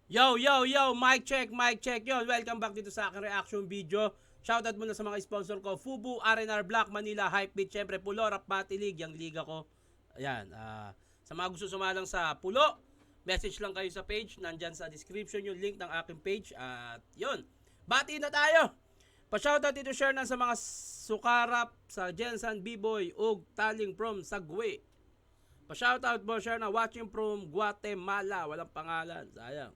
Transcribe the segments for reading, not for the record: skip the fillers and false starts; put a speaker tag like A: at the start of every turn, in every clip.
A: Yo, yo, yo, mic check yon. Welcome back dito sa aking reaction video. Shoutout muna sa mga sponsor ko, Fubu, R&R Black, Manila, Hypebeat, syempre Pulo, Rap Battle League, yung liga ko. Ayan, sa mga gusto sumalang sa Pulo, message lang kayo sa page, nandyan sa description yung link ng aking page. At yun, bati na tayo! Pa-shoutout dito share na sa mga sukarap, sa Jensen B-Boy, ug Taling from Sagwe. Pa-shoutout mo share na watching from Guatemala, walang pangalan, sayang.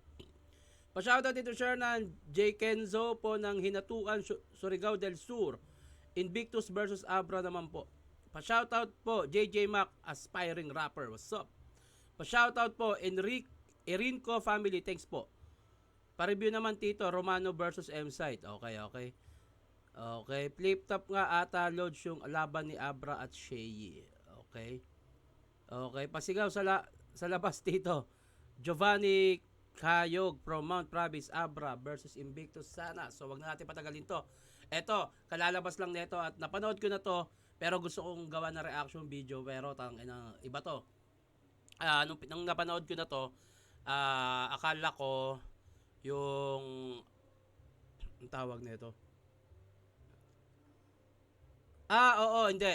A: Pa-shoutout dito share na J. Kenzo po ng Hinatuan, Surigao del Sur. Invictus versus Abra naman po. Pa-shoutout po JJ Mac, aspiring rapper, what's up? Pa-shoutout po Erinco family, thanks po. Pa-review naman Tito, Romano versus M-Site. Okay. Okay, flip top nga ata loads yung laban ni Abra at Shea. Okay, pasigaw sa labas Tito. Giovanni Kayog from Mount Province, Abra versus Invictus sana. So wag na natin patagalin to. Eto, kalalabas lang nito at napanood ko na to, pero gusto kong gawa na reaction video, pero iba to. Nung napanood ko na to, akala ko yung ang tawag nito. Oo, hindi.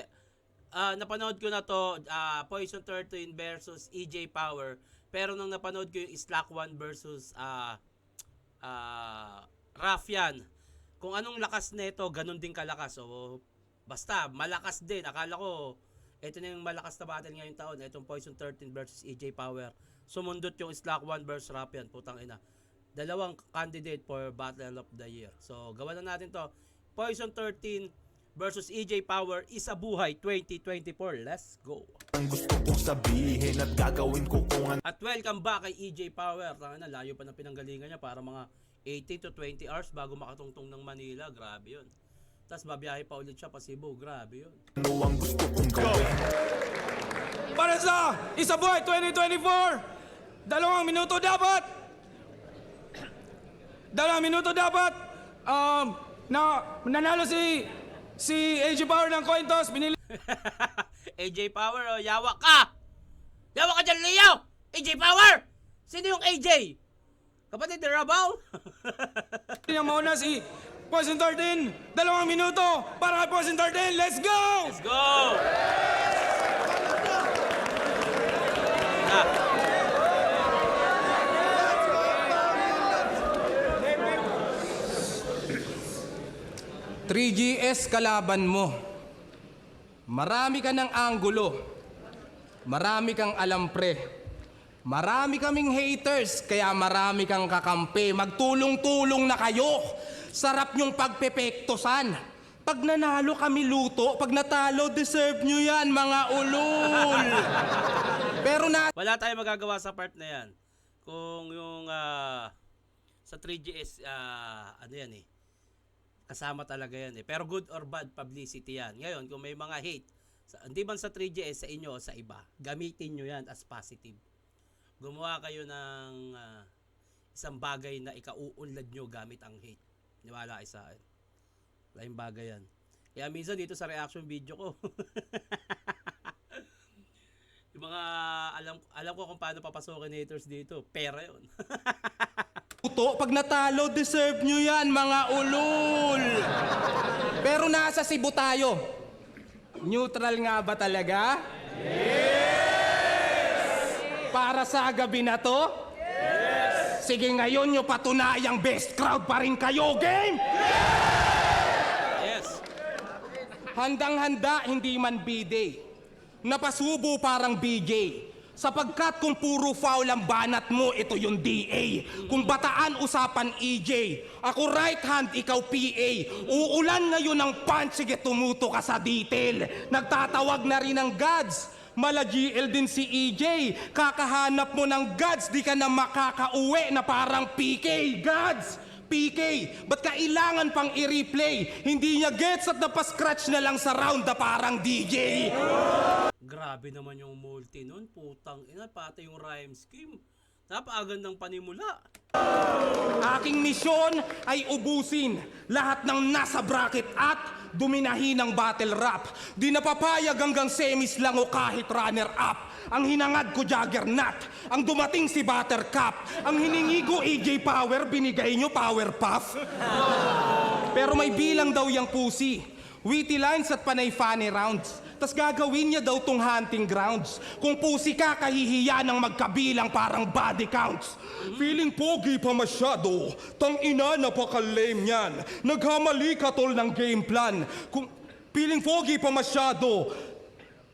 A: Napanood ko na to, Poison 13 versus EJ Power. Pero nung napanood ko yung Slack 1 versus Raffian, kung anong lakas nito, ganun din kalakas. So, basta, malakas din. Akala ko, ito na yung malakas na battle ngayong taon. Itong Poison 13 versus EJ Power. Sumundot yung Slack 1 versus Raffian. Putang ina. Dalawang candidate for Battle of the Year. So, gawa na natin to. Poison 13 versus EJ Power, Isa Buhay 2024. Let's go.
B: Ang gusto kong sabihin at gagawin ko kung
A: At welcome back kay EJ Power. Tangina, layo pa ng pinanggalingan niya para mga 18 to 20 hours bago makatungtong ng Manila. Grabe yun. Tapos babiyahe pa ulit siya pa Cebu. Grabe yun.
B: ano ang gusto kong gawin.
C: Para sa Isa Buhay 2024, 2 minuto dapat. 2 minuto dapat. Nanalo si AJ Power ng coin toss. Binili
A: AJ Power, yawa ka! Yawa ka dyan, Leo! AJ Power! Sino yung AJ? Kapatid ni Rabaw?
C: niya mauna si Poison 13. 2 minuto para kay Poison 13. Let's go!
A: Let's go! Ah.
C: 3GS kalaban mo. Marami ka ng anggulo. Marami kang alam pre. Marami kaming haters, kaya marami kang kakampi. Magtulong-tulong na kayo. Sarap nyong pagpepektosan. Pag nanalo kami luto, pag natalo, deserve nyo yan, mga ulol. Pero
A: Wala tayong magagawa sa part na yan. Kung yung sa 3GS, ano yan eh, kasama talaga yan eh. Pero good or bad publicity yan. Ngayon, kung may mga hate, hindi man sa 3GS, sa inyo o sa iba, gamitin nyo yan as positive. Gumawa kayo ng isang bagay na ikauunlad nyo gamit ang hate. Niwala kayo sa akin. Laing bagay yan. Kaya minsan dito sa reaction video ko, yung mga alam ko kung paano papasokin haters dito. Pera yun.
C: luto, pag natalo, deserve nyo yan, mga ulol. Pero nasa Cebu tayo. Neutral nga ba talaga? Para sa gabi na to? Yes! Sige ngayon nyo patunayang best crowd pa rin kayo, game!
A: Yes!
C: Handang-handa, hindi man B-Day. Napasubo parang BJ. Sapagkat kung puro foul ang banat mo, ito yung DA. Kung bataan usapan EJ, ako right hand, ikaw PA. Uulan ngayon ng punch, sige tumuto ka sa detail. Nagtatawag na rin ng gods. Mala GL din si EJ. Kakahanap mo ng gods, di ka na makakauwi na parang PK. Gods! PK, ba't kailangan pang i-replay? Hindi niya gets at napascratch na lang sa round na parang DJ.
A: Grabe naman yung multi nun. Putang ina, pati yung rhyme scheme. Napakagandang panimula.
C: Aking misyon ay ubusin lahat ng nasa bracket at duminahin ng battle rap. Di napapayag hanggang semis lang o kahit runner-up. Ang hinangad ko juggernaut, ang dumating si Buttercup. Ang hiningi ko AJ Power, binigay nyo Powerpuff. Pero may bilang daw yung pusi. Witty lines at panay funny rounds. Tas gagawin niya daw tong hunting grounds. Kung pusi ka, kahihiya ng magkabilang parang body counts. Feeling pogi pa masyado. Tang ina, napaka-lame yan. Naghamali ka tol ng game plan. Kung feeling pogi pa masyado.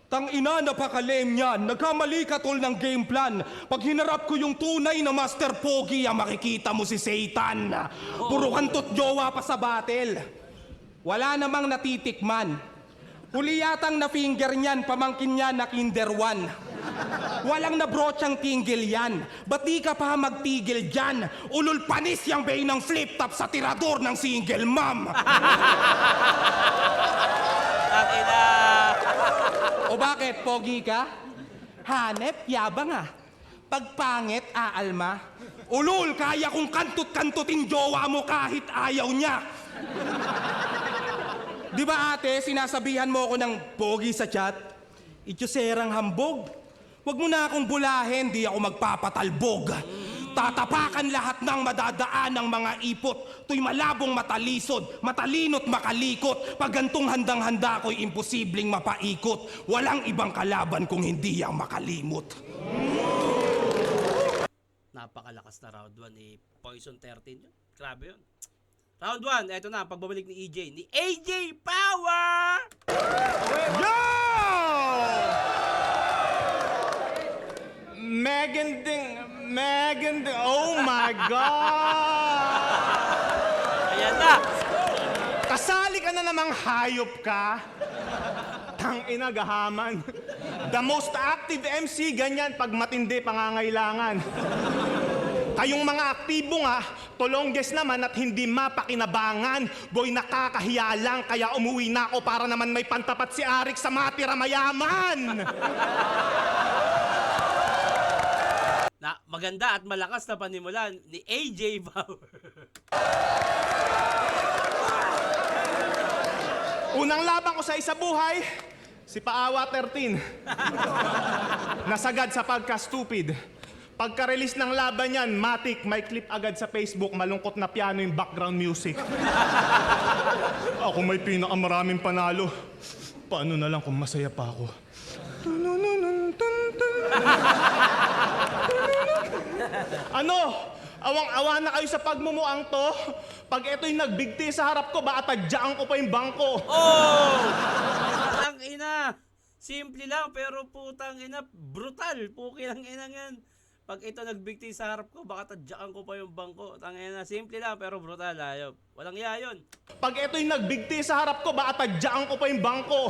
C: Tang ina, napaka-lame yan. Nagkamali ka tol ng game plan. Pag hinarap ko yung tunay na Master Pogi, makikita mo si Satan. Puro kantot jowa pa sa battle. Wala namang natitikman. Huli yatang na-finger niyan, pamangkin niya na Kinder 1. Walang nabrochang tinggil yan. Ba't di ka pa magtigil dyan? Ulul panis yung bay ng flip-top sa tirador ng single mom.
A: Ina.
C: O bakit, pogi ka? Hanep, yabang ah. Pagpangit, aalma. Ulul, kaya kong kantut-kantutin jowa mo kahit ayaw niya. Di ba ate, sinasabihan mo ako ng pogi sa chat? Ityoserang hambog. Huwag mo na akong bulahin, di ako magpapatalbog. Tatapakan lahat ng madadaan ng mga ipot. Tuy malabong matalisod, matalino't makalikot. Pag gantong handang-handa ko'y imposibleng mapaikot. Walang ibang kalaban kung hindi ang makalimot.
A: Napakalakas na round 1 ni Poison 13 yun. Grabe yun. Round 1, eto na, pagbabalik ni EJ. Ni AJ Power!
D: Yo! Megan, oh my God!
A: Ayan na!
D: Kasali ka na namang hayop ka. Tangina, gahaman. The most active MC, ganyan pag matindi pangangailangan. Kayong mga aktibo nga, tolongges naman at hindi mapakinabangan. Boy, nakakahiya lang, kaya umuwi na ako para naman may pantapat si Arik sa matira mayaman.
A: Na maganda at malakas na panimulan ni AJ Power.
D: Unang laban ko sa isa buhay, si Paawa 13. Nasagad sa pagka-stupid. Pagka-release ng laban yan, matik, may clip agad sa Facebook, malungkot na piano yung background music. Ako may pinakamaraming panalo. Paano na lang kung masaya pa ako? Ano? Awang-awa na kayo sa pagmumuang to? Pag ito'y nagbigti sa harap ko, baka tadyaan ko pa yung bangko.
A: Oh! Putang ina! Simple lang pero putang ina, brutal. Puki lang ina yan. Pag ito nagbigti sa harap ko, baka tadyaan ko pa yung bangko. Tangina, simple lang pero brutal. Ayop. Walang iya yun.
D: Pag ito'y nagbigti sa harap ko, baka tadyaan ko pa yung bangko.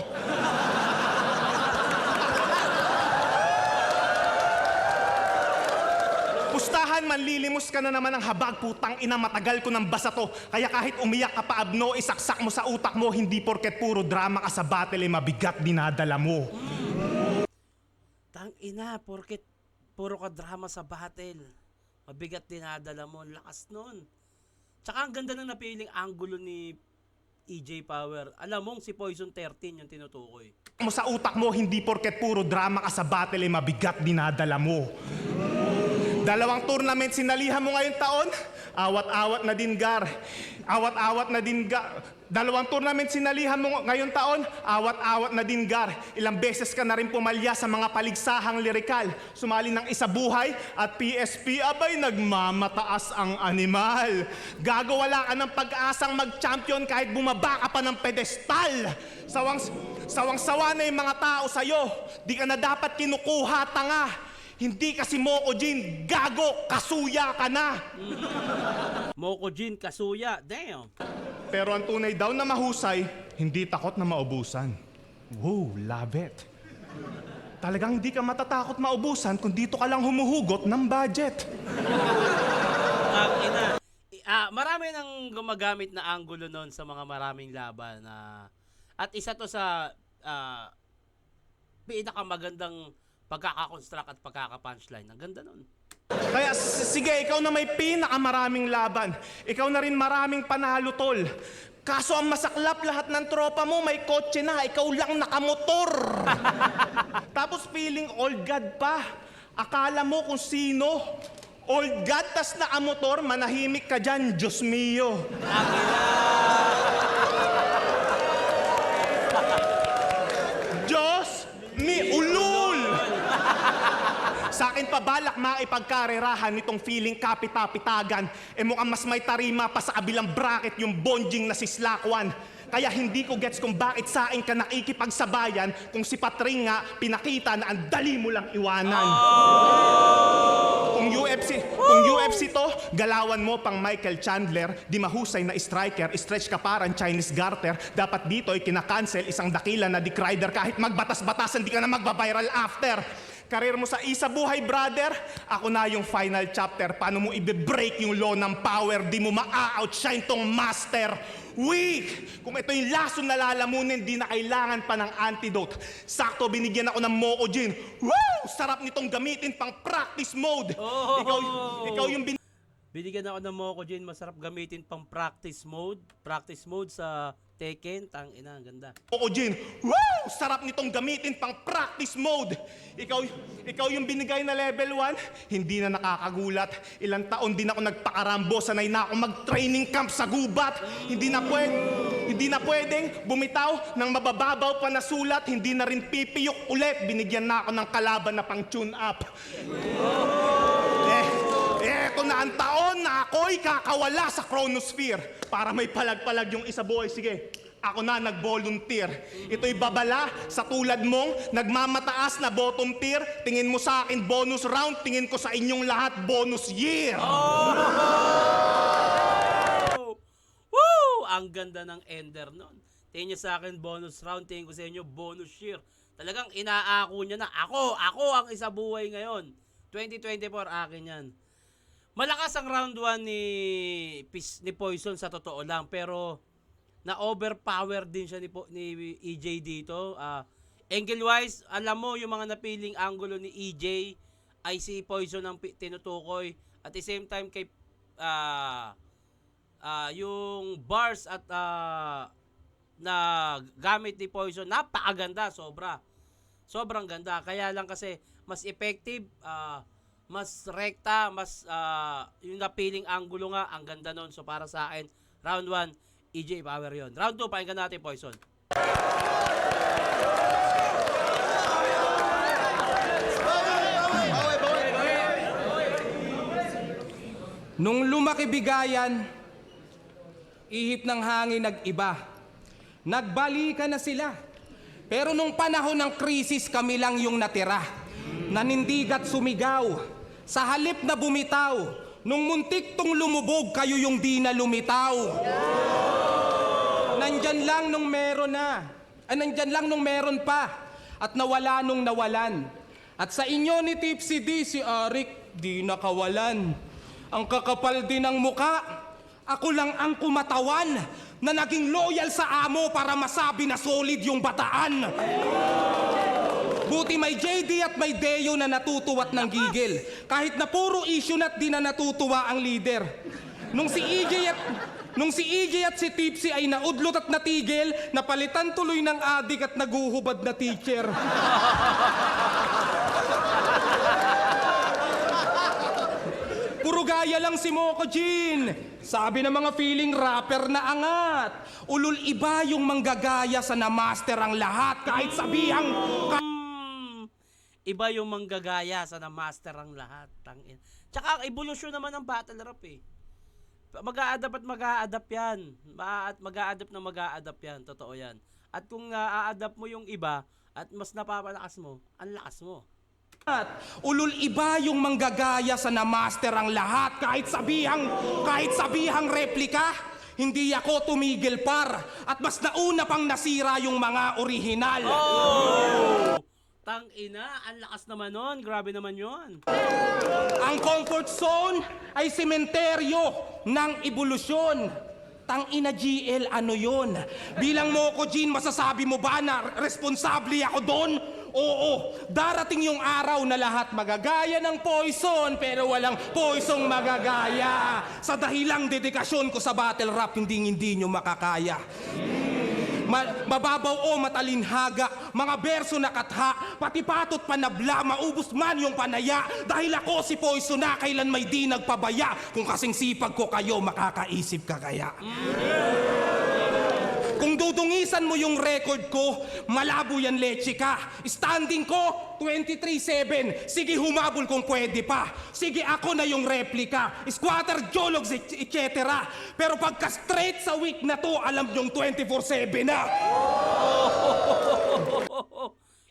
D: Pustahan, manlilimos ka na naman ng habag, putang ina, matagal ko ng basa to. Kaya kahit umiyak ka pa, abno, isaksak mo sa utak mo, hindi porket puro drama ka sa battle, mabigat dinadala mo.
A: Tang ina, porket puro ka drama sa battle. Mabigat dinadala mo, lakas nun. Tsaka ang ganda ng napiling angulo ni EJ Power. Alam mong si Poison 13 yung tinutukoy.
D: Mo sa utak mo, hindi porket puro drama ka sa battle, mabigat dinadala mo. 2 tournament sinalihan mo ngayong taon, awat-awat na din, Gar. Awat-awat na din, Gar. 2 tournament sinalihan mo ngayong taon, awat-awat na din, Gar. Ilang beses ka na rin pumalya sa mga paligsahang lirikal. Sumali ng Isa Buhay at PSP, abay nagmamataas ang animal. Gagawala ka ng pag-asang mag-champion kahit bumaba ka pa ng pedestal. Sawang-sawa na yung mga tao sa'yo. Di ka na dapat kinukuha, tanga. Hindi kasi Moko Jin, gago, kasuya ka na.
A: Moko Jin, kasuya, damn.
D: Pero ang tunay daw na mahusay, hindi takot na maubusan. Wow, love it. Talagang hindi ka matatakot maubusan kung dito ka lang humuhugot ng budget.
A: Ang ina. Marami nang gumagamit na angulo noon sa mga maraming laban. At isa to sa pinakamagandang pagkaka-construct at pagkaka-punchline. Ang ganda nun.
D: Kaya sige, ikaw na may pinakamaraming laban. Ikaw na rin maraming panalo, tol. Kaso ang masaklap, lahat ng tropa mo may kotse na, ikaw lang nakamotor. Tapos feeling old god pa. Akala mo kung sino. Old god, tas nakamotor, manahimik ka dyan, Diyos mio. Diyos mi ulul. Sa akin pa balak maipagkarerahan nitong feeling kapita-pitagan. Mukhang mas may tarima pa sa kabilang bracket yung bonjing na si Slakwan. Kaya hindi ko gets kung bakit sa akin ka nakikipagsabayan kung si Patring nga pinakita na ang dali mo lang iwanan. Kung UFC to, galawan mo pang Michael Chandler, di mahusay na striker, stretch ka parang Chinese garter. Dapat dito ay kinakancel isang dakila na Dick Ryder kahit magbatas-batasan di ka na magbabiral after. Karir mo sa isa buhay, brother. Ako na yung final chapter. Paano mo i-break yung law ng power? Di mo ma-outshine tong master. Weak! Kung ito yung lason na lalamunin, di na kailangan pa ng antidote. Sakto, binigyan ako ng Moco Gin. Woo! Sarap nitong gamitin pang practice mode. Ikaw yung
A: Binigyan ako ng Moco Gin, masarap gamitin pang practice mode. Practice mode sa Tekken, tang ina, ang ganda.
D: Moco Gin. Woo! Sarap nitong gamitin pang practice mode. Ikaw yung binigay na level 1, hindi na nakakagulat. Ilang taon din ako nagpakarambo, sanay na ako mag-training camp sa gubat. Hindi na pwedeng bumitaw ng mabababaw pa na sulat, hindi na rin pipiyok ulit. Binigyan na ako ng kalaban na pang tune up. Eto na ang taon na ako'y kakawala sa chronosphere. Para may palag-palag yung isa boy, sige. Ako na nag-volunteer. Ito'y babala sa tulad mong nagmamataas na bottom tier. Tingin mo sa akin bonus round, tingin ko sa inyong lahat bonus year.
A: Woo! Ang ganda ng ender nun. Tingin niya sa akin bonus round, tingin ko sa inyo bonus year. Talagang inaako niya na, ako ang isa buhay ngayon. 2024 akin yan. Malakas ang round 1 ni Poison sa totoo lang, pero na-overpower din siya ni EJ dito. Angle-wise, alam mo yung mga napiling angulo ni EJ ay si Poison ang tinutukoy. At the same time, kay yung bars at na gamit ni Poison, napakaganda, sobrang ganda. Kaya lang kasi mas effective, mas rekta, mas yung napiling angulo nga, ang ganda nun. So para sa akin, round 1, EJ power yon. Round 2, pakinggan natin Poison.
C: Nung lumaki bigayan, ihip ng hangin nag-iba. Nagbalikan na sila. Pero nung panahon ng krisis, kami lang yung natira. Nanindigat sumigaw. Sa halip na bumitaw, nung muntik tong lumubog, kayo yung di na lumitaw. Nandyan lang nung meron na. Nandyan lang nung meron pa. At nawala nung nawalan. At sa inyo ni Tipsy D, si Arik, di nakawalan. Ang kakapal din ng muka. Ako lang ang kumatawan na naging loyal sa amo para masabi na solid yung bataan. Buti may JD at may Deo na natutuwa't ng gigil. Kahit na puro issue na't di na natutuwa ang leader. Nung si EJ at si Tipsy ay naudlot at natigil, napalitan tuloy ng adik at naguhubad na teacher. Puro gaya lang si Moco Gin. Sabi ng mga feeling rapper na angat. Ulul iba yung manggagaya sa na-master ang lahat kahit sabihang...
A: Iba yung manggagaya sa na-master ang lahat. Tangin. Tsaka ang evolusyon naman ng battle rap eh. Mag-a-adapt at mag-a-adapt yan. Mag-a-adapt yan. Totoo yan. At kung na-a-adapt mo yung iba at mas napapalakas mo, ang lakas mo.
C: Ulul iba yung manggagaya sa na-master ang lahat kahit sabihang replika. Hindi ako tumigil par at mas nauna pang nasira yung mga orihinal.
A: Tang ina, ang lakas naman nun. Grabe naman yon.
C: Ang comfort zone ay sementeryo ng evolusyon. Tang ina GL, ano yon? Bilang Moco Gin, masasabi mo ba na responsable ako doon? Oo, darating yung araw na lahat magagaya ng Poison pero walang Poison magagaya. Sa dahilang dedikasyon ko sa battle rap, hindi nyo makakaya. Mababaw o matalinhaga, mga berso na katha, pati patot panabla, maubos man yung panaya. Dahil ako si Poison na kailan may di nagpabaya. Kung kasing sipag ko kayo, makakaisip ka kaya. Kung dudungisan mo yung record ko, malabo yan leche ka. Standing ko, 23-7. Sige humabol kung pwede pa. Sige ako na yung replika. Squatter, jologs, etc. Pero pagka straight sa week na to, alam yung 24-7 na.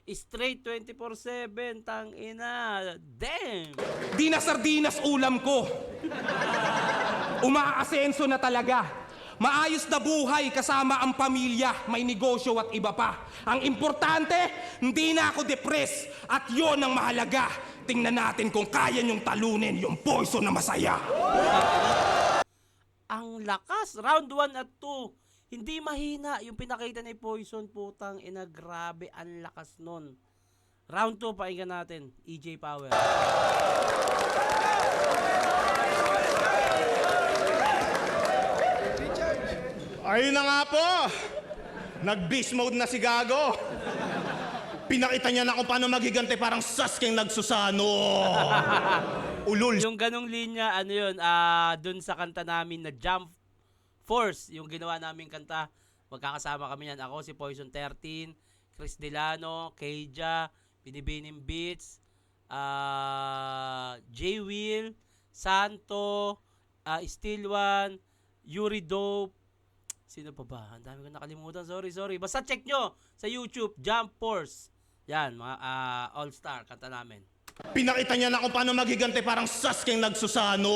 A: Straight 24/7, tang ina. Damn.
C: Di na sardinas ulam ko. Umaasenso na talaga. Maayos na buhay kasama ang pamilya, may negosyo at iba pa. Ang importante, hindi na ako depressed at yon ang mahalaga. Tingnan natin kung kaya niyong talunin yung Poison na masaya.
A: Ang lakas. Round 1 at 2. Hindi mahina yung pinakita ni Poison, putang ina. Grabe, ang lakas nun. Round 2, pakinggan natin. EJ Power.
D: Ayun na nga po! Nag-beast mode na si Gago. Pinakita niya na kung paano magigante parang Sasuke nagsusano. Ulol.
A: Yung ganong linya, ano yun, dun sa kanta namin na Jump Force, yung ginawa naming kanta, magkakasama kami yan. Ako, si Poison 13, Chris Delano, Keija, Binibining Beats, J. Will, Santo, Steel One, Yuri Dope, sino pa ba? Ang dami ko nakalimutan. Sorry. Basta check nyo sa YouTube, Jump Force. Yan, mga all-star, kanta namin.
D: Pinakita niya na kung paano magigante parang Sasuke nagsusano.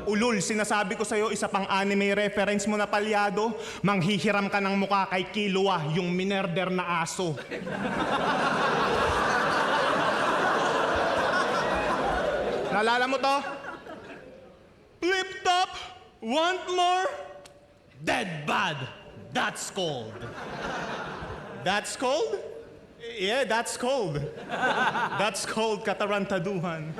D: Ulol, sinasabi ko sa'yo, isa pang anime reference mo na palyado, manghihiram ka ng mukha kay Killua, yung minerder na aso. Naalala mo to? Flip top, want more? Dead bad. That's cold. That's cold? Yeah, that's cold. That's cold, katarantaduhan.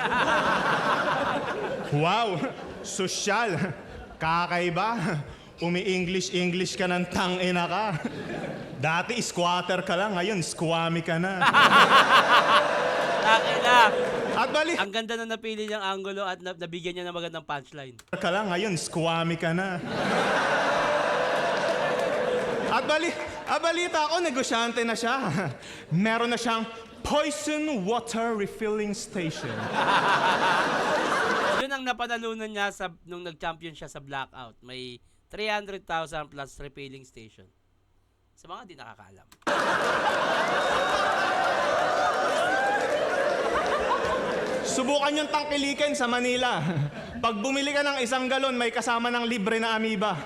D: Wow, sosyal. Kakaiba. Umi-English ka ng tangina ka. Dati squatter ka lang, ngayon squammy ka na.
A: Takina.
D: At bali,
A: Ang ganda na napili niyang angulo at nabigyan niya ng magandang punchline.
D: ka lang, ngayon squammy ka na. At balita ko, negosyante na siya. Meron na siyang Poison Water Refilling Station.
A: Yun ang napanalunan niya nung nag-champion siya sa Blackout. May 300,000 plus refilling station. Sa mga di nakakaalam.
D: Subukan yung tangkilikin sa Manila. Pag bumili ka ng 1 galon, may kasama ng libre na amoeba.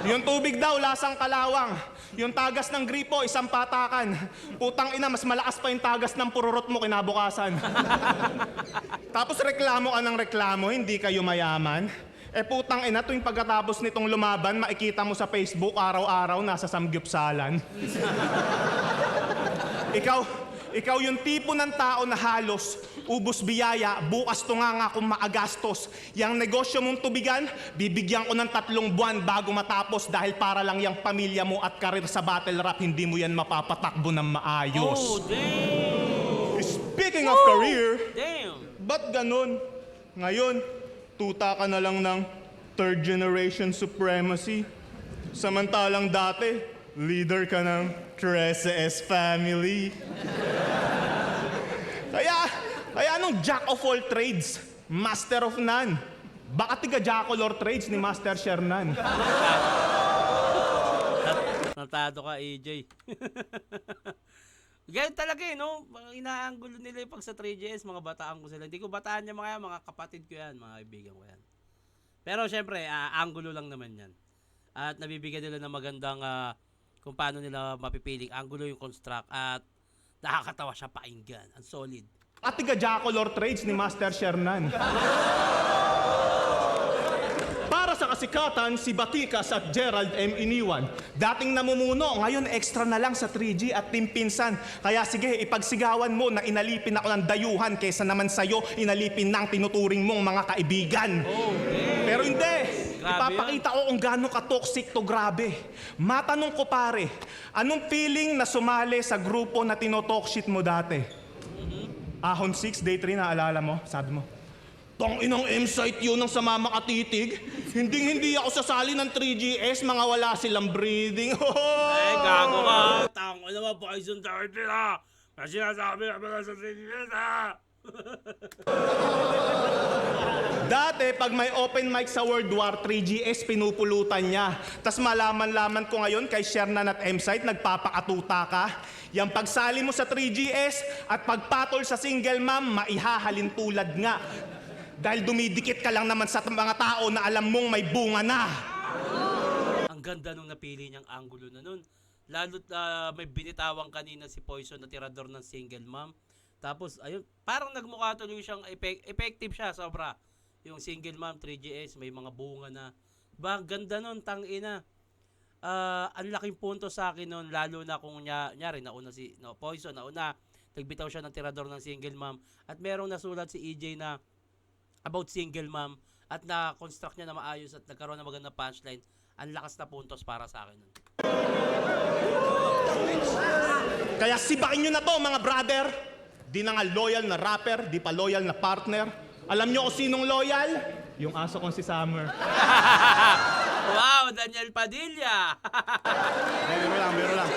D: Yung tubig daw, lasang kalawang. Yung tagas ng gripo, 1 patakan. Putang ina, mas malakas pa yung tagas ng pururot mo kinabukasan. Tapos reklamo ka ng reklamo, hindi kayo mayaman. Putang ina, tuwing pagkatapos nitong lumaban, makikita mo sa Facebook, araw-araw, nasa samgyupsalan. Ikaw yung tipo ng tao na halos ubos biyaya, bukas to nga kung maagastos. Yang negosyo mong tubigan, bibigyan ko ng 3 buwan bago matapos dahil para lang yung pamilya mo at karir sa battle rap, hindi mo yan mapapatakbo ng maayos.
A: Oh, damn!
D: Speaking of career,
A: Damn!
D: ba't ganun? Ngayon, tuta ka na lang ng 3rd generation supremacy. Samantalang dati, leader ka ng 13S family. Kaya anong jack of all trades, master of none? Baka tiga jack of all trades ni Master Shernan.
A: Natado ka, AJ. Ganyan talaga no? Inaanggulo nila yung pag sa 3GS, mga bataan ko sila. Hindi ko bataan niya mga kapatid ko yan, mga kaibigan ko yan. Pero syempre, anggulo lang naman yan. At nabibigyan nila ng magandang kung paano nila mapipiling anggulo yung construct at nakakatawa siya pakinggan. Ang solid.
D: At tiga Jacolor Trades ni Master Shernan. Para sa kasikatan si Batikas at Gerald M. Iniwan. Dating namumuno, ngayon extra na lang sa 3G at Team Pinsan. Kaya sige, ipagsigawan mo na inalipin ako ng dayuhan kaysa naman sa'yo inalipin ng tinuturing mong mga kaibigan. Pero hindi. Ipapakita ko kung gaano ka-toxic to, grabe. Matanong ko pare, anong feeling na sumali sa grupo na tinotalkshit mo dati? Ahon 6, day 3, naalala mo? Sabi mo, tong inong M-site yun ng sama makatitig. Hindi ako sasali ng 3GS, mga wala silang breathing.
A: Gago ka. Tango naman, Poison 30 na. Kasi sinasabi na pala sa singles ha.
D: Dati, pag may open mic sa World War, 3GS pinupulutan niya. Tas malaman-laman ko ngayon kay Shernan at M-site, nagpapakatuta ka. Yang pagsali mo sa 3GS at pagpatol sa single mom, maihahalin tulad nga. Dahil dumidikit ka lang naman sa mga tao na alam mong may bunga na.
A: Ang ganda nung napili niyang angulo na nun. Lalo't may binitawan kanina si Poison na tirador ng single mom. Tapos, ayun, parang nagmukha tuloy siyang effective siya, sobra. Yung single mom, 3GS, may mga bunga na. Ba, ganda nun, tangina. Ang laking punto sa akin nun, lalo na kung nyari, nauna si Poison, nauna, nagbitaw siya ng tirador ng single mom. At merong nasulat si EJ na about single mom at na-construct niya na maayos at nagkaroon ng magandang punchline. Ang lakas na puntos para sa akin nun.
D: Kaya sibakin nyo na to, mga brother. Di na nga loyal na rapper, di pa loyal na partner. Alam nyo kung sinong loyal? Yung aso kong si Summer.
A: Wow, Daniel Padilla!
D: Biro lang.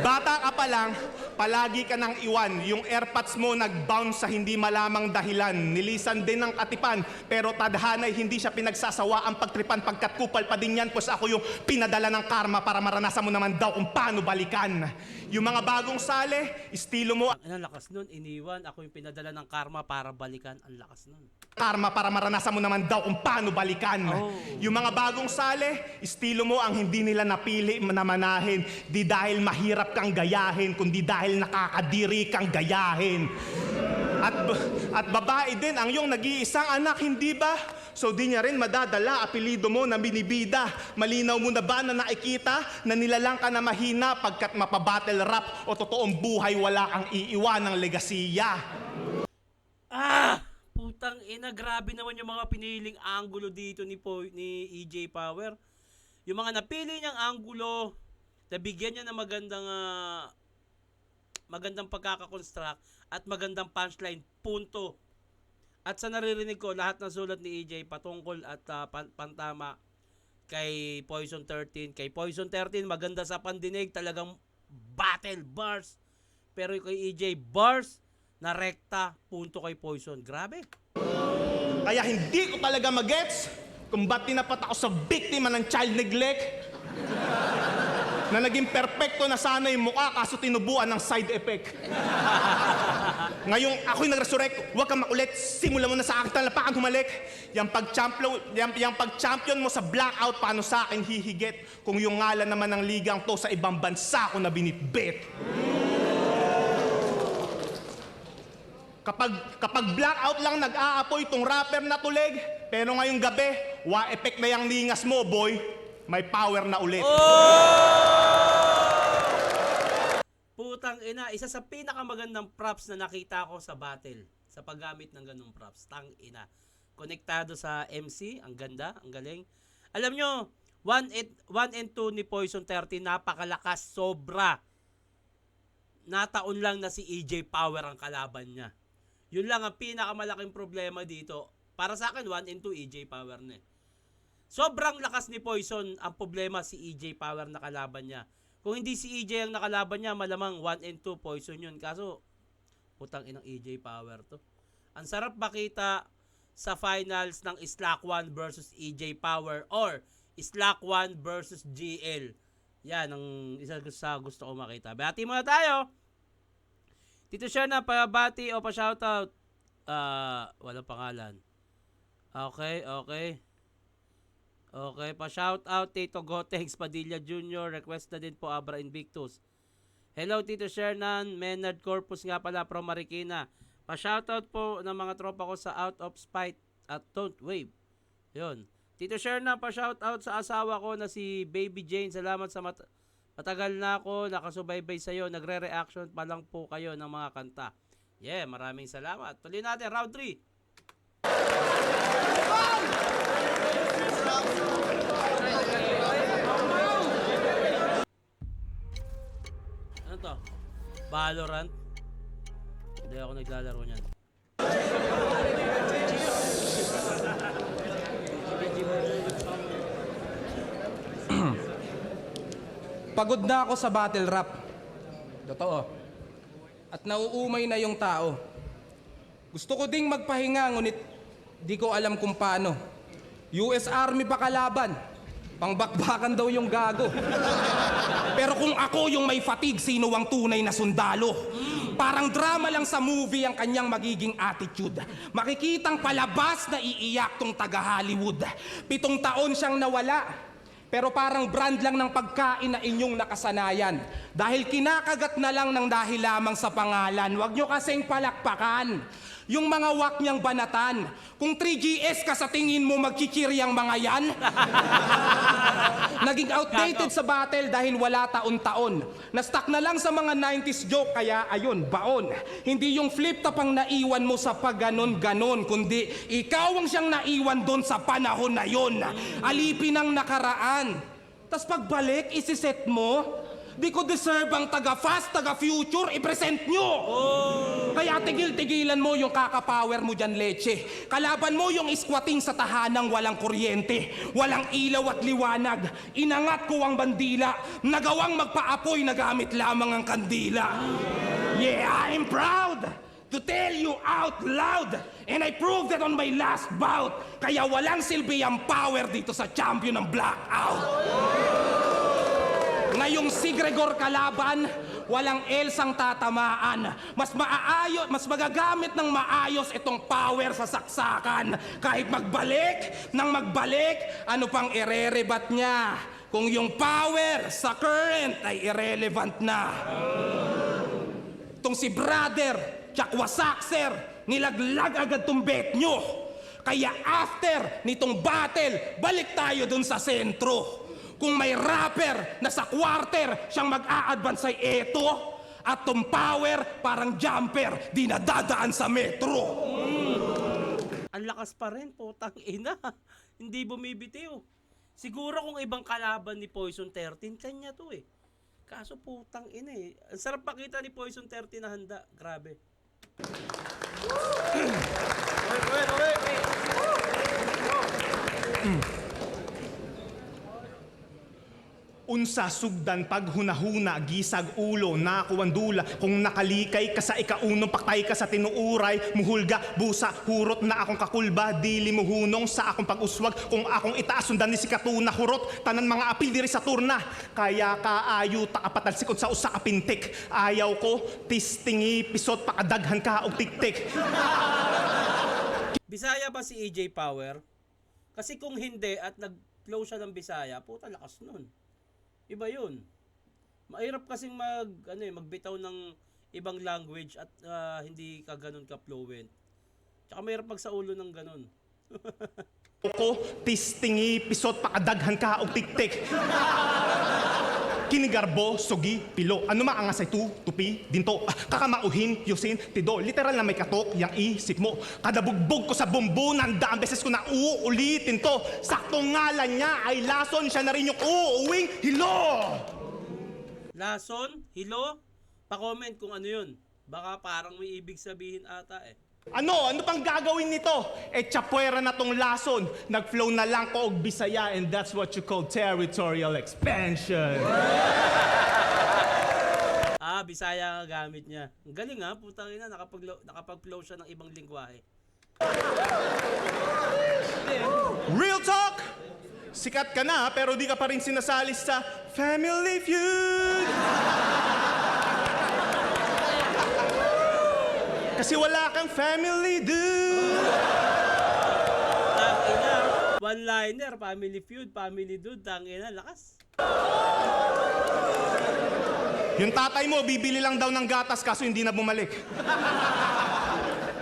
D: Bata ka pa lang, palagi ka nang iwan. Yung airpods mo nag-bounce sa hindi malamang dahilan. Nilisan din ng katipan, pero tadhanay hindi siya pinagsasawa ang pagtripan. Pagkat kupal pa din yan, pues ako yung pinadala ng karma para maranasan mo naman daw kung paano balikan. Yung mga bagong sale, estilo mo
A: Ang lakas nun, iniwan. Ako yung pinadala ng karma para balikan. Ang lakas nun.
D: karma para maranasan mo naman daw kung paano balikan. Yung mga bagong sale, estilo mo ang hindi nila napili na manahin. Di dahil mahirap kang gayahin, kundi dahil nakakadiri kang gayahin. At babae din ang iyong nag-iisang anak, hindi ba? So di niya rin madadala apelido mo na binibida. Malinaw mo na ba na nakikita na nilalang ka na mahina pagkat mapabattle rap o totoong buhay wala kang iiwan ng legasiya?
A: Putang ina, grabe naman yung mga piniling angulo dito ni EJ Power. Yung mga napili niyang angulo, nabigyan niya ng magandang pagkakakonstruct at magandang punchline, punto. At sa naririnig ko, lahat ng sulat ni EJ patungkol at pantama kay Poison 13. Kay Poison 13, maganda sa pandinig, talagang battle bars. Pero kay EJ, bars na rekta, punto kay Poison. Grabe.
D: Kaya hindi ko talaga magets kung ba't tinapat ako sa biktima ng child neglect na naging perpekto na sana yung mukha kaso tinubuan ng side effect. Ngayong ako'y nag-resurrect, huwag kang makulit, simulan mo na sa akin talapakan humalik. Yung pag-champion mo sa blackout, paano sa akin hihigit kung yung ngalan naman ng ligang to sa ibang bansa ko na binitbit. Kapag blackout lang nag-aapoy tong rapper na tulig, pero ngayong gabi, wa-effect na yung lingas mo, boy. May power na ulit.
A: Putang ina, isa sa pinakamagandang props na nakita ko sa battle, sa paggamit ng ganung props. Tang ina. Konektado sa MC, ang ganda, ang galing. Alam nyo, 1 and 2 ni Poison 30, napakalakas, sobra. Nataon lang na si EJ Power ang kalaban niya. Yun lang ang pinakamalaking problema dito. Para sa akin, 1 and 2, EJ Power na eh. Sobrang lakas ni Poison, ang problema si EJ Power na kalaban niya. Kung hindi si EJ ang nakalaban niya, malamang 1 and 2 Poison yun. Kaso, putang inang EJ Power to. Ang sarap makita sa finals ng Slack 1 versus EJ Power or Slack 1 versus GL. Yan ang isa sa gusto ko makita. Bati muna tayo. Tito Sherna, pabati o pa-shoutout? Walang pangalan. Okay. Okay, pa-shoutout Tito Gotex Padilla Jr. Request na din po Abra Invictus. Hello Tito Shernan, Menard Corpus nga pala from Marikina. Pa-shoutout po ng mga tropa ko sa Out of Spite at don't wave. Yun. Tito Sherna, pa-shoutout sa asawa ko na si Baby Jane. Salamat sa matagal na ako nakasubaybay sa'yo. Nagre-reaction pa lang po kayo ng mga kanta. Yeah, maraming salamat. Tuloy natin, round 3. Ano to? Valorant? Hindi ako naglalaro niyan.
C: Pagod na ako sa battle rap. Totoo. At nauumay na yung tao. Gusto ko ding magpahinga, ngunit di ko alam kung paano. US Army pa kalaban. Pangbakbakan daw yung gago. Pero kung ako yung may fatigue, sino ang tunay na sundalo? Parang drama lang sa movie ang kanyang magiging attitude. Makikitang palabas na iiyak tong taga-Hollywood. 7 taon siyang nawala. Pero parang brand lang ng pagkain na inyong nakasanayan. Dahil kinakagat na lang ng dahil lamang sa pangalan. Huwag nyo kasing palakpakan. Yung mga wak niyang banatan. Kung 3GS ka sa tingin mo magchichiryang mga yan. Naging outdated sa battle dahil wala taon-taon. Na-stuck na lang sa mga 90s joke kaya ayun, baon. Hindi yung flip top ang naiwan mo sa pagganon-ganon, kundi ikaw ang siyang naiwan doon sa panahon na yon. Alipin ang nakaraan. Tas pagbalik, isiset mo. Di ko deserve ang taga-fast, taga-future, i-present nyo! Kaya tigil-tigilan mo yung kaka-power mo dyan, leche. Kalaban mo yung squatting sa tahanang walang kuryente, walang ilaw at liwanag. Inangat ko ang bandila, nagawang magpaapoy na gamit lamang ang kandila. Yeah, I'm proud to tell you out loud, and I proved that on my last bout. Kaya walang silbi ang power dito sa champion ng blackout. Ngayong si Gregor kalaban, walang Elsang tatamaan. Mas magagamit ng maayos itong power sa saksakan. Kahit magbalik, ano pang irerebat niya? Kung yung power sa current ay irrelevant na. Itong si brother, Chakwa Sakser, nilaglag agad tong bet nyo. Kaya after nitong battle, balik tayo dun sa sentro. Kung may rapper na sa quarter siyang mag-a-advance ay eto, at tong power parang jumper di nadadaan sa metro.
A: Ang lakas pa rin, putang ina. Hindi bumibitiw. Siguro kung ibang kalaban ni Poison 13, kanya to eh. Kaso putang ina eh. Ang sarap pakita ni Poison 13 na handa. Grabe.
D: Unsa sugdan paghunahuna, gisag ulo, nakuwandula. Kung nakalikay ka sa ikaunong, paktay ka sa tinuuray. Muhulga, busa, hurot na akong kakulba. Dili muhunong sa akong pag-uswag. Kung akong itaas, sundan ni si Katuna, hurot. Tanan mga apil diri sa turna. Kaya kaayo, takapatalsikod sa usa ka pintik. Ayaw ko, tistingi, pisot, pakadaghan ka og tiktik.
A: Bisaya ba si AJ Power? Kasi kung hindi at nag-flow siya ng Bisaya, puta lakas nun. Iba yun. Mahirap kasing magbitaw ng ibang language at hindi ka ganun ka fluent. Tsaka mahirap magsaulo ng ganun.
D: Ko, tistingi, pisot, pakadaghan ka og tiktik. Kinigarbo, sugi, pilo. Ano maangasay tu, tupi, dinto. Kakamauhin, yusin, tido. Literal na may katok, yang isip mo. Kada bugbog ko sa bumbunan, daang beses ko na uulitin to. Saktong ngalan niya ay lason, siya na rin yung uuwing hilo.
A: Lason? Hilo? Pa-comment kung ano yun. Baka parang may ibig sabihin ata eh.
D: Ano pang gagawin nito? Chapwera na tong lason. Nag-flow na lang ko og Bisaya, and that's what you call territorial expansion.
A: Bisaya nga gamit niya. Ang galing ha, putang ina, nakapag-flow siya ng ibang lingwahe.
D: Real talk! Sikat ka na, pero di ka pa rin sinasali sa Family Feud! Kasi wala kang family, dude!
A: Tangina, one-liner, Family Feud, Family Dude, tangina, lakas.
D: Yung tatay mo, bibili lang daw ng gatas kaso hindi na bumalik.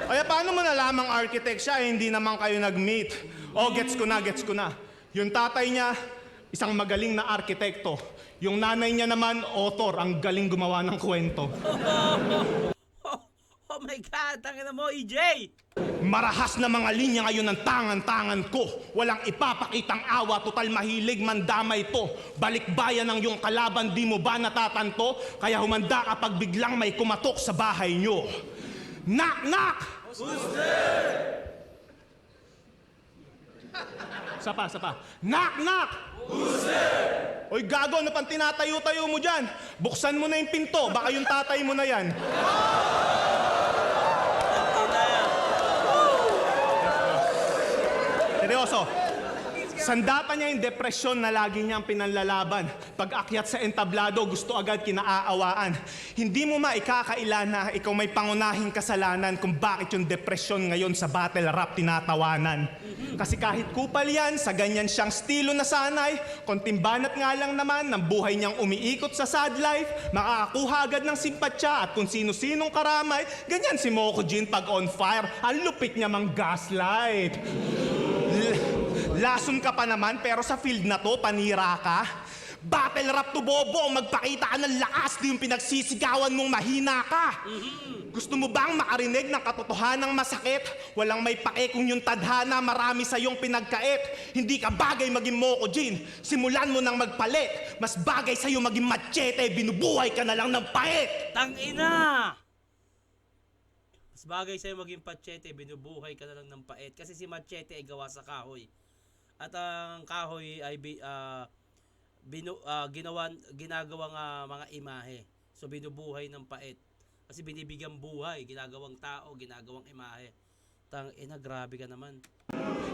D: Ay, paano mo nalamang architect siya, hindi naman kayo nag-meet? Oh, gets ko na. Yung tatay niya, isang magaling na arkitekto. Yung nanay niya naman, author, ang galing gumawa ng kwento.
A: Oh my God, tangina mo, EJ!
D: Marahas na mga linya ngayon ng tangan-tangan ko. Walang ipapakitang awa, total mahilig mandamay to. Balikbayan ng iyong kalaban, di mo ba natatanto? Kaya humanda ka pag biglang may kumatok sa bahay nyo. Knock, knock! Who's there? Sapa. Knock, knock! Who's there? Oy, gago, ano pang tinatayo-tayo mo dyan? Buksan mo na yung pinto, baka yung tatay mo na yan. Seryoso. Sandata niya yung depresyon na lagi niyang pinanlalaban. Pag akyat sa entablado, gusto agad kinaaawaan. Hindi mo maikakaila na ikaw may pangunahing kasalanan kung bakit yung depresyon ngayon sa battle rap tinatawanan. Kasi kahit kupal yan, sa ganyan siyang estilo na sanay, konting banat nga lang naman ng buhay niyang umiikot sa sad life, makakakuha agad ng simpatsya at kung sino-sinong karamay, ganyan si Moko Jin pag on fire, ang lupit niya mang gaslight. Lason ka pa naman pero sa field na to, panira ka. Battle rap to bobo, magpakita ka ng lakas, di yung pinagsisigawan mong mahina ka. Gusto mo bang makarinig ng katotohanang masakit? Walang may pake kung yung tadhana, marami sa iyong pinagkait. Hindi ka bagay maging Moko Jin, simulan mo nang magpalit. Mas bagay sa iyo maging machete, binubuhay ka na lang ng pait.
A: Tangina! Mas bagay sa'yo maging machete, binubuhay ka na lang ng pait. Kasi si machete ay gawa sa kahoy. At ang kahoy ay ginagawang mga imahe. So binubuhay ng pait. Kasi binibigyan buhay, ginagawang tao, ginagawang imahe. Tangina, grabe ka naman.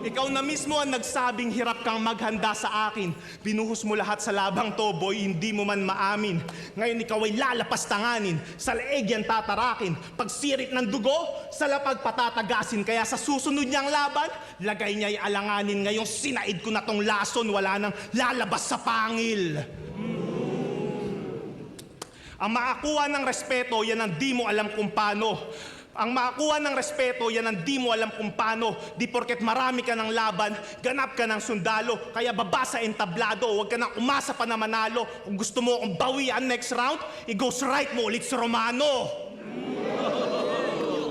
D: Ikaw na mismo ang nagsabing hirap kang maghanda sa akin. Binuhos mo lahat sa labang to, boy, hindi mo man maamin. Ngayon ikaw ay lalapas tanganin, sa leeg yan tatarakin. Pagsirit ng dugo, sa lapag patatagasin. Kaya sa susunod niyang laban, lagay niya ay alanganin. Ngayong sinaid ko na tong lason, wala nang lalabas sa pangil. Ang makakuha ng respeto, yan ang di mo alam kung paano. Ang makakuha ng respeto, yan ang di mo alam kung paano. Di porket marami ka ng laban, ganap ka ng sundalo. Kaya baba sa entablado, huwag ka nang umasa pa na manalo. Kung gusto mo akong bawian next round, i-ghost right mo ulit sa Romano.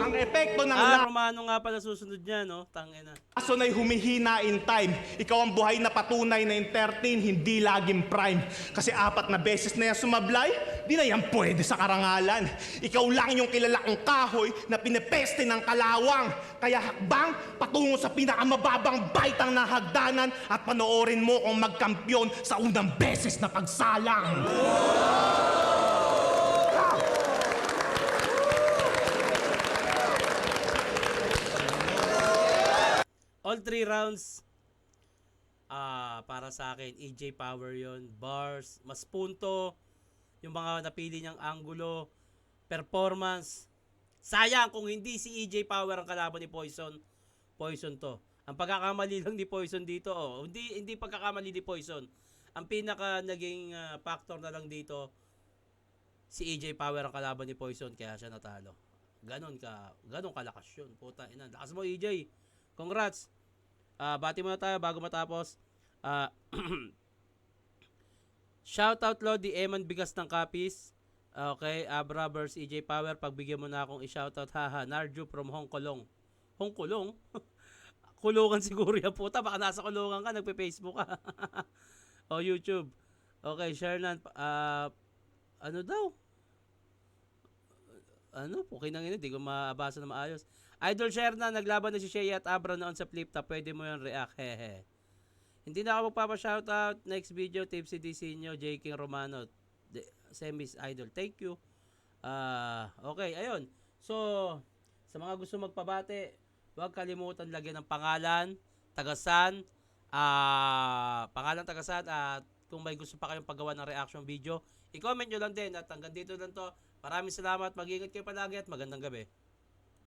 D: Ang epekto ng
A: Romano nga pala susunod niya, no? Tangina.
D: lason ay humihina in time. Ikaw ang buhay na patunay na entertain, hindi laging prime. Kasi 4 na beses na yan sumablay, di na yan pwede sa karangalan. Ikaw lang yung kilala kong kahoy na pinepeste ng kalawang. Kaya hakbang, patungo sa pinakamababang baitang na hagdanan at panoorin mo kung magkampyon sa unang beses na pagsalang.
A: All 3 rounds para sa akin, EJ Power yon. Bars, mas punto, yung mga napili niyang angulo, performance. Sayang kung hindi si EJ Power ang kalaban ni Poison. Poison to. Ang pagkakamali lang ni Poison dito, hindi pagkakamali ni Poison. Ang pinaka naging factor na lang dito, si EJ Power ang kalaban ni Poison, kaya siya natalo. Ganon kalakas yun. Puta ina. Lakas mo, EJ. Congrats. Bati muna tayo bago matapos. Shoutout Lodi Eman Bigas ng Kapis. Okay, Abra vs EJ Power. Pagbigyan mo na akong i-shoutout. Haha, Narju from Hong Kolong. Hong Kolong? Kulungan siguro yan, puta. Baka nasa kulungan ka, nagpe-Facebook ka. O YouTube. Okay, Shernan. Ano daw? Okay nang hindi ko mabasa na maayos. Idol Sherna, naglaban na si Shea at Abra noon sa flip top. Pwede mo yung react. Hehe. Hindi na ako magpapa-shoutout. Next video, Tipsy DC nyo, J. King Romano. Semis Idol. Thank you. Okay, ayun. So, sa mga gusto magpabate, huwag kalimutan lagyan ng pangalan, tagasan, at kung may gusto pa kayong paggawa ng reaction video, i-comment nyo lang din. At hanggang dito lang to. Maraming salamat. Mag-ingat kayo palagi at magandang gabi.